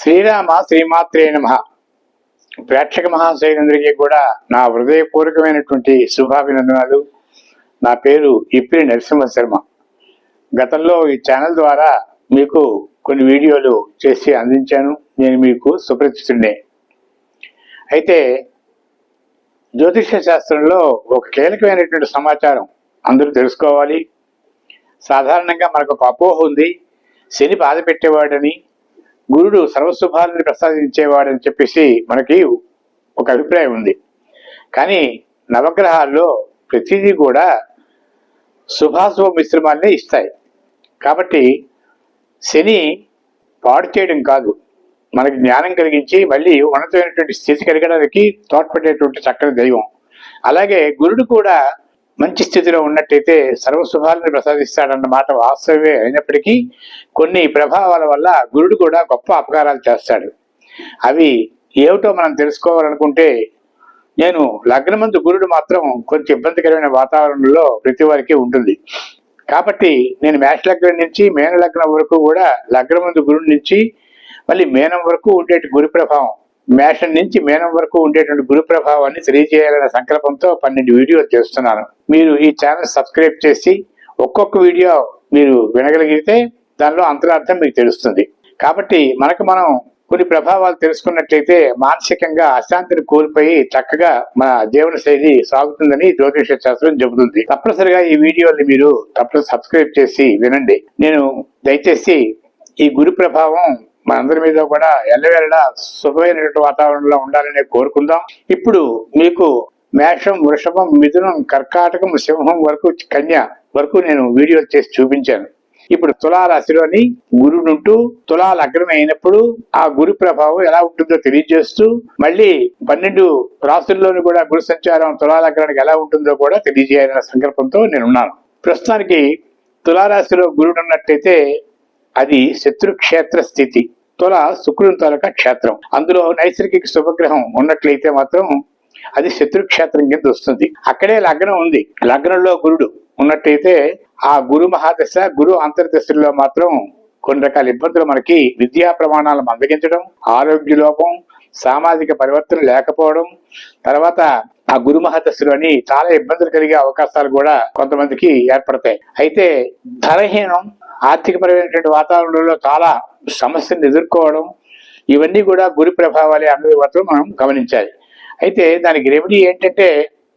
శ్రీరామ శ్రీమాత్రే నమః. ప్రేక్షక మహాశైలందరికీ కూడా నా హృదయపూర్వకమైనటువంటి శుభాభినందనాలు. నా పేరు ఇప్పిరి నరసింహ శర్మ. గతంలో ఈ ఛానల్ ద్వారా మీకు కొన్ని వీడియోలు చేసి అందించాను. నేను మీకు సుపరిచితుడినే. అయితే జ్యోతిష శాస్త్రంలో ఒక కీలకమైనటువంటి సమాచారం అందరూ తెలుసుకోవాలి. సాధారణంగా మనకు ఒక అపోహ ఉంది, శని బాధ పెట్టేవాడని, గురుడు సర్వశుభాలను ప్రసాదించేవాడని చెప్పేసి మనకి ఒక అభిప్రాయం ఉంది. కానీ నవగ్రహాల్లో ప్రతిదీ కూడా శుభాశుభ మిశ్రమాన్ని ఇస్తాయి. కాబట్టి శని పాడు చేయడం కాదు, మనకి జ్ఞానం కలిగించి మళ్ళీ ఉన్నతమైనటువంటి స్థితి కలిగడానికి తోడ్పడేటువంటి చక్కని దైవం. అలాగే గురుడు కూడా మంచి స్థితిలో ఉన్నట్టయితే సర్వశుభాలను ప్రసాదిస్తాడన్నమాట వాస్తవమే అయినప్పటికీ కొన్ని ప్రభావాల వల్ల గురుడు కూడా గొప్ప అపకారాలు చేస్తాడు. అవి ఏమిటో మనం తెలుసుకోవాలనుకుంటే, నేను లగ్నమందు గురుడు మాత్రం కొంచెం ఇబ్బందికరమైన వాతావరణంలో ప్రతి వారికి ఉంటుంది. కాబట్టి నేను మేష లగ్నం నుంచి మేన లగ్నం వరకు కూడా లగ్నమందు గురుడు నుంచి మళ్ళీ మేనం వరకు ఉండేటి గురు ప్రభావం, మేషం నుంచి మేనం వరకు ఉండేటువంటి గురు ప్రభావాన్ని తెలియజేయాలనే సంకల్పంతో 12 వీడియోలు చేస్తున్నాను. మీరు ఈ ఛానల్ సబ్స్క్రైబ్ చేసి ఒక్కొక్క వీడియో మీరు వినగలిగితే దానిలో అంతరార్థం మీకు తెలుస్తుంది. కాబట్టి మనం కొన్ని ప్రభావాలు తెలుసుకున్నట్లయితే మానసికంగా అశాంతిని కోల్పోయి చక్కగా మన జీవన శైలి సాగుతుందని జ్యోతిష శాస్త్రం చెబుతుంది. తప్పనిసరిగా ఈ వీడియోని మీరు తప్పనిసరి సబ్స్క్రైబ్ చేసి వినండి. నేను దయచేసి ఈ గురు ప్రభావం మనందరి మీద కూడా ఎల్లవేళలా శుభమైనటువంటి వాతావరణంలో ఉండాలని కోరుకుందాం. ఇప్పుడు మీకు మేషం, వృషభం, మిథునం, కర్కాటకం, సింహం వరకు, కన్య వరకు నేను వీడియోలు చేసి చూపించాను. ఇప్పుడు తులారాశిలోని గురుడుంటూ తులా లగ్నం అయినప్పుడు ఆ గురు ప్రభావం ఎలా ఉంటుందో తెలియజేస్తూ, మళ్ళీ 12 రాశుల్లోని కూడా గురు సంచారం తులా లగ్నానికి ఎలా ఉంటుందో కూడా తెలియజేయాలనే సంకల్పంతో నేనున్నాను. ప్రస్తుతానికి తులారాశిలో గురుడు ఉన్నట్టయితే అది శత్రుక్షేత్ర స్థితి. తుల శుక్రుని తాలూకా క్షేత్రం. అందులో నైసర్గిక శుభగ్రహం ఉన్నట్లయితే మాత్రం అది శత్రుక్షేత్రం కింద వస్తుంది. అక్కడే లగ్నం ఉంది. లగ్నంలో గురుడు ఉన్నట్టయితే ఆ గురు మహాదశ, గురు అంతర్దశల్లో మాత్రం కొన్ని రకాల ఇబ్బందులు, మనకి విద్యా ప్రమాణాలు మందగించడం, ఆరోగ్య లోపం, సామాజిక పరివర్తన లేకపోవడం, తర్వాత ఆ గురు మహాదశలోని చాలా ఇబ్బందులు కలిగే అవకాశాలు కూడా కొంతమందికి ఏర్పడతాయి. అయితే ధనహీనం, ఆర్థికపరమైనటువంటి వాతావరణంలో చాలా సమస్యలను ఎదుర్కోవడం, ఇవన్నీ కూడా గురి ప్రభావాలే అన్నది మాత్రం మనం గమనించాలి. అయితే దానికి రెమెడీ ఏంటంటే,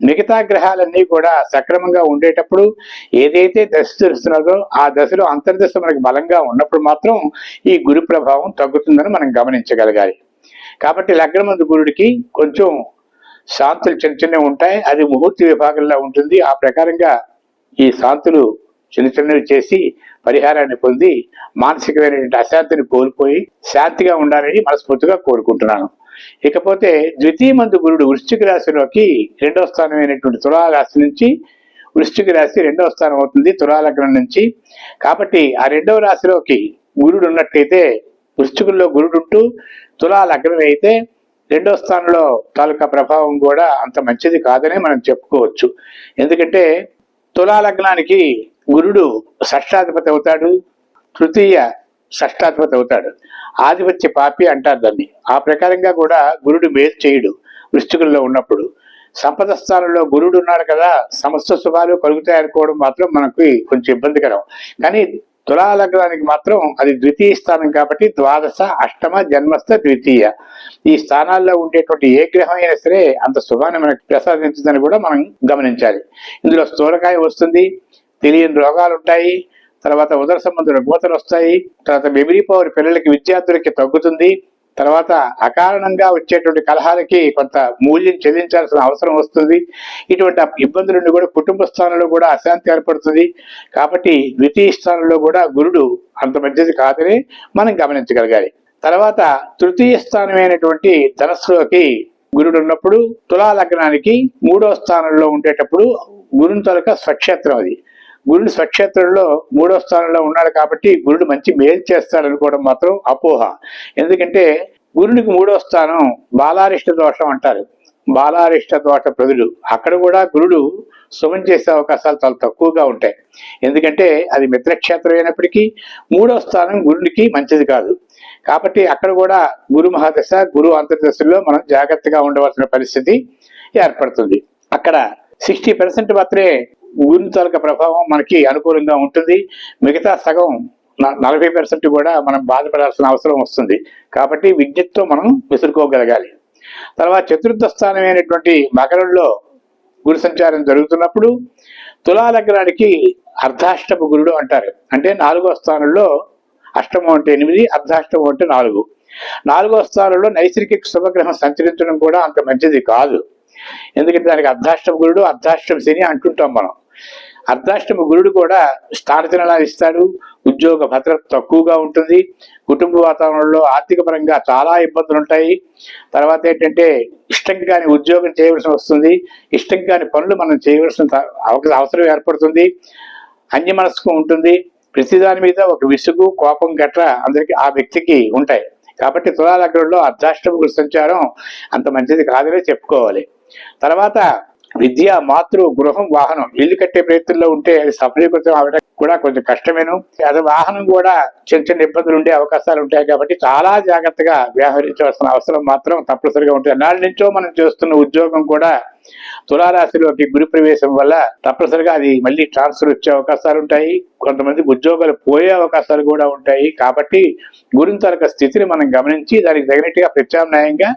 మిగతా గ్రహాలన్నీ కూడా సక్రమంగా ఉండేటప్పుడు ఏదైతే దశ తెలుస్తున్నదో ఆ దశలో అంతర్దశ మనకి బలంగా ఉన్నప్పుడు మాత్రం ఈ గురు ప్రభావం తగ్గుతుందని మనం గమనించగలగాలి. కాబట్టి లగ్నమందు గురుడికి కొంచెం శాంతులు చిన్న చిన్నవి ఉంటాయి. అది ముహూర్తి విభాగంలో ఉంటుంది. ఆ ప్రకారంగా ఈ శాంతులు చిన్న చిన్నవి చేసి పరిహారాన్ని పొంది మానసికమైనటువంటి అశాంతిని కోల్పోయి శాంతిగా ఉండాలని మనస్ఫూర్తిగా కోరుకుంటున్నాను. ఇకపోతే ద్వితీయమందు గురుడు వృశ్చిక రాశిలోకి 2వ స్థానమైనటువంటి తులారాశి నుంచి వృశ్చిక రాశి 2వ స్థానం అవుతుంది తులాలగ్నం నుంచి. కాబట్టి ఆ 2వ రాశిలోకి గురుడు ఉన్నట్టయితే, వృశ్చికుల్లో గురుడు ఉంటూ తులాలగ్నం అయితే 2వ స్థానంలో తాలూకా ప్రభావం కూడా అంత మంచిది కాదనే మనం చెప్పుకోవచ్చు. ఎందుకంటే తులాలగ్నానికి గురుడు షష్టాధిపతి అవుతాడు, తృతీయ షష్టాధిపతి అవుతాడు. ఆధిపత్య పాపి అంటారు దాన్ని. ఆ ప్రకారంగా కూడా గురుడు మేలు చేయడు. వృశ్చికుల్లో ఉన్నప్పుడు సంపద స్థానంలో గురుడు ఉన్నాడు కదా, సమస్త శుభాలు కలుగుతాయి అనుకోవడం మాత్రం మనకి కొంచెం ఇబ్బందికరం. కానీ తులాలగ్నానికి మాత్రం అది ద్వితీయ స్థానం కాబట్టి ద్వాదశ, అష్టమ, జన్మస్థ, ద్వితీయ ఈ స్థానాల్లో ఉండేటువంటి ఏ గ్రహం అయినా సరే అంత శుభాన్ని మనకు ప్రసాదించదని కూడా మనం గమనించాలి. ఇందులో స్థూలకాయ వస్తుంది, తెలియని రోగాలు ఉంటాయి, తర్వాత ఉదర సంబంధ రుగ్మతలు వస్తాయి, తర్వాత మెమరీ పవర్ పిల్లలకి, విద్యార్థులకి తగ్గుతుంది, తర్వాత అకారణంగా వచ్చేటువంటి కలహాలకి కొంత మూల్యం చెల్లించాల్సిన అవసరం వస్తుంది. ఇటువంటి ఇబ్బందుల నుండి కూడా కుటుంబ స్థానంలో కూడా అశాంతి ఏర్పడుతుంది. కాబట్టి ద్వితీయ స్థానంలో కూడా గురుడు అంత మంచిది కాదని మనం గమనించగలగాలి. తర్వాత తృతీయ స్థానమైనటువంటి ధనస్సులోకి గురుడు ఉన్నప్పుడు తులా లగ్నానికి 3వ స్థానంలో ఉండేటప్పుడు గురుని తాలూకా స్వక్షేత్రం అది. గురుడు స్వక్షేత్రంలో 3వ స్థానంలో ఉన్నాడు కాబట్టి గురుడు మంచి మేలు చేస్తాడు అనుకోవడం మాత్రం అపోహ. ఎందుకంటే గురునికి 3వ స్థానం బాలారిష్ట దోషం అంటారు. బాలారిష్ట దోష ప్రదుడు. అక్కడ కూడా గురుడు శుభం చేసే అవకాశాలు చాలా తక్కువగా ఉంటాయి. ఎందుకంటే అది మిత్రక్షేత్రం అయినప్పటికీ 3వ స్థానం గురునికి మంచిది కాదు. కాబట్టి అక్కడ కూడా గురు మహాదశ గురు అంతర్దశల్లో మనం జాగ్రత్తగా ఉండవలసిన పరిస్థితి ఏర్పడుతుంది. అక్కడ 60% మాత్రమే గురు తాలూకా ప్రభావం మనకి అనుకూలంగా ఉంటుంది. మిగతా సగం 40% కూడా మనం బాధపడాల్సిన అవసరం వస్తుంది. కాబట్టి విజ్ఞతతో మనం విసురుకోగలగాలి. తర్వాత చతుర్థ స్థానమైనటువంటి మకరంలో గురు సంచారం జరుగుతున్నప్పుడు తులా లగ్నానికి అర్ధాష్టమ గురుడు అంటారు. అంటే 4వ స్థానంలో, అష్టమం అంటే 8, అర్ధాష్టమం అంటే 4. 4వ స్థానంలో నైసర్గిక శుభగ్రహం సంచరించడం కూడా అంత మంచిది కాదు. ఎందుకంటే దానికి అర్ధాష్టమ గురుడు, అర్ధాష్టమ శని అంటుంటాం మనం. అర్ధాష్టమ గురుడు కూడా స్థానచలనాలు ఇస్తాడు. ఉద్యోగ భద్రత తక్కువగా ఉంటుంది. కుటుంబ వాతావరణంలో ఆర్థిక పరంగా చాలా ఇబ్బందులు ఉంటాయి. తర్వాత ఏంటంటే ఇష్టం కాని ఉద్యోగం చేయవలసి వస్తుంది. ఇష్టం కాని పనులు మనం చేయవలసిన అవసరం ఏర్పడుతుంది. అన్యమనస్కు ఉంటుంది. ప్రతిదాని మీద ఒక విసుగు, కోపం గట్రా అందరికి ఆ వ్యక్తికి ఉంటాయి. కాబట్టి తులా లగ్నంలో అర్ధాష్టమ గురు సంచారం అంత మంచిది కాదనే చెప్పుకోవాలి. తర్వాత విద్య, మాతృ, గృహం, వాహనం, ఇల్లు కట్టే ప్రయత్నంలో ఉంటే అది సఫలీకృతం అవడం కూడా కొంచెం కష్టమేను. అది వాహనం కూడా చిన్న చిన్న ఇబ్బందులు ఉండే అవకాశాలు ఉంటాయి. కాబట్టి చాలా జాగ్రత్తగా వ్యవహరించవలసిన అవసరం మాత్రం తప్పనిసరిగా ఉంటుంది. నాటి నుంచో మనం చేస్తున్న ఉద్యోగం కూడా తులారాశిలోకి గురు ప్రవేశం వల్ల తప్పనిసరిగా అది మళ్ళీ ట్రాన్స్ఫర్ వచ్చే అవకాశాలు ఉంటాయి. కొంతమందికి ఉద్యోగాలు పోయే అవకాశాలు కూడా ఉంటాయి. కాబట్టి గురుని తాలూకా స్థితిని మనం గమనించి దానికి తగినట్టుగా ప్రత్యామ్నాయంగా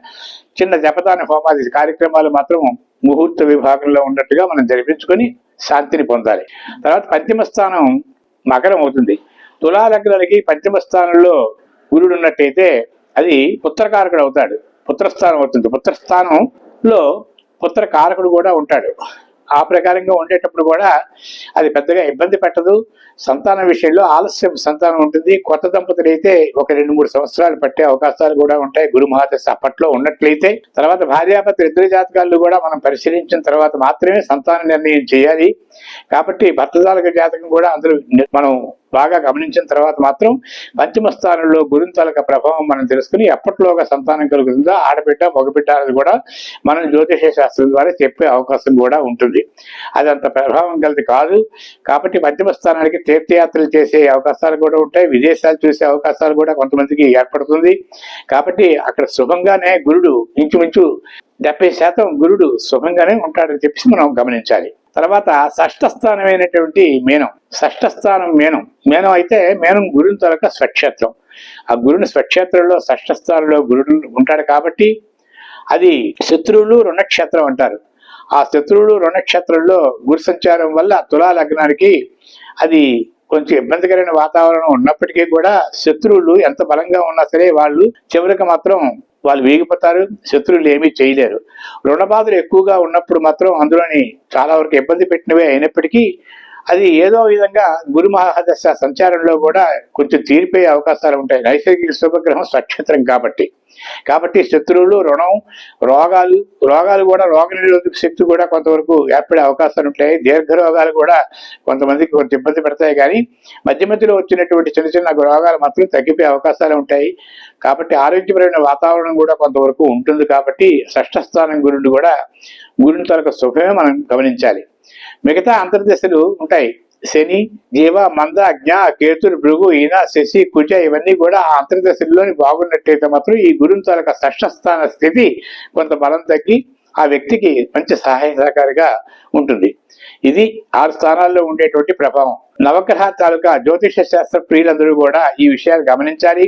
చిన్న జపదాన హోమాది కార్యక్రమాలు మాత్రం ముహూర్త విభాగంలో ఉన్నట్టుగా మనం జరిపించుకొని శాంతిని పొందాలి. తర్వాత పంచమ స్థానం మకరం అవుతుంది. తులా లగ్నానికి పంచమ స్థానంలో గురుడు ఉన్నట్టయితే అది పుత్రకారకుడు అవుతాడు. పుత్రస్థానం అవుతుంది. పుత్రస్థానంలో పుత్రకారకుడు కూడా ఉంటాడు. ఆ ప్రకారంగా ఉండేటప్పుడు కూడా అది పెద్దగా ఇబ్బంది పెట్టదు. సంతానం విషయంలో ఆలస్యం సంతానం ఉంటుంది. కొత్త దంపతులు అయితే ఒక 2-3 సంవత్సరాలు పట్టే అవకాశాలు కూడా ఉంటాయి. గురు మహాదశ అప్పట్లో ఉన్నట్లయితే. తర్వాత భార్యాభర్తలు ఇద్దరు జాతకాలు కూడా మనం పరిశీలించిన తర్వాత మాత్రమే సంతాన నిర్ణయం చేయాలి. కాబట్టి భర్త జాతకం కూడా అందరూ మనం బాగా గమనించిన తర్వాత మాత్రం పంచమ స్థానంలో గురుని తాలూకా ప్రభావం మనం తెలుసుకుని ఎప్పట్లోగా సంతానం కలుగుతుందో ఆడబిడ్డ మగబిడ్డ అనేది కూడా మనం జ్యోతిష శాస్త్రం ద్వారా చెప్పే అవకాశం కూడా ఉంటుంది. అది అంత ప్రభావం కలది కాదు. కాబట్టి పంచమ స్థానానికి తీర్థయాత్రలు చేసే అవకాశాలు కూడా ఉంటాయి. విదేశాలు చూసే అవకాశాలు కూడా కొంతమందికి ఏర్పడుతుంది. కాబట్టి అక్కడ శుభంగానే గురుడు ఇంచుమించు 70% గురుడు శుభంగానే ఉంటాడని చెప్పేసి మనం గమనించాలి. తర్వాత షష్ఠ స్థానమైనటువంటి మీనం. షష్ఠ స్థానం మీనం. మీనం అయితే మీనం గురుని తాలూకా స్వక్షేత్రం. ఆ గురుని స్వక్షేత్రంలో షష్ఠ స్థానంలో గురుడు ఉంటాడు కాబట్టి అది శత్రువులు రుణక్షేత్రం అంటారు. ఆ శత్రువులు రుణక్షేత్రంలో గురు సంచారం వల్ల తులా లగ్నానికి అది కొంచెం ఇబ్బందికరమైన వాతావరణం ఉన్నప్పటికీ కూడా శత్రువులు ఎంత బలంగా ఉన్నా సరే వాళ్ళు చివరికి మాత్రం వాళ్ళు వేగిపోతారు. శత్రువులు ఏమీ చేయలేరు. రుణబాధలు ఎక్కువగా ఉన్నప్పుడు మాత్రం అందులోని చాలా వరకు ఇబ్బంది పెట్టినవే అయినప్పటికీ అది ఏదో విధంగా గురు మహాదశ సంచారంలో కూడా కొంచెం తీరిపోయే అవకాశాలు ఉంటాయి. నైసర్గిక శుభగ్రహం స్వక్షేత్రం కాబట్టి శత్రువులు, రుణం, రోగాలు కూడా రోగ నిరోధక శక్తి కూడా కొంతవరకు ఏర్పడే అవకాశాలు ఉంటాయి. దీర్ఘ రోగాలు కూడా కొంతమందికి కొంచెం ఇబ్బంది పెడతాయి. కానీ మధ్యలో వచ్చినటువంటి చిన్న చిన్న రోగాలు మాత్రం తగ్గిపోయే అవకాశాలు ఉంటాయి. కాబట్టి ఆరోగ్యపరమైన వాతావరణం కూడా కొంతవరకు ఉంటుంది. కాబట్టి షష్ఠ స్థానం గురుడు కూడా గురుని తాలూకా శుభమే మనం గమనించాలి. మిగతా అంతర్దశలు ఉంటాయి. శని, జీవ, మంద, అజ్ఞ, కేతులు, భృగు, ఈన, శశి, కుజ ఇవన్నీ కూడా ఆ అంతర్దశల్లోని బాగున్నట్టయితే మాత్రం ఈ గురుని తాలూకా షష్ఠ స్థాన స్థితి కొంత బలం తగ్గి ఆ వ్యక్తికి మంచి సహాయ సహకారిగా ఉంటుంది. ఇది 6 స్థానాల్లో ఉండేటువంటి ప్రభావం. నవగ్రహ తాలూకా జ్యోతిష శాస్త్ర ప్రియులందరూ కూడా ఈ విషయాలు గమనించాలి.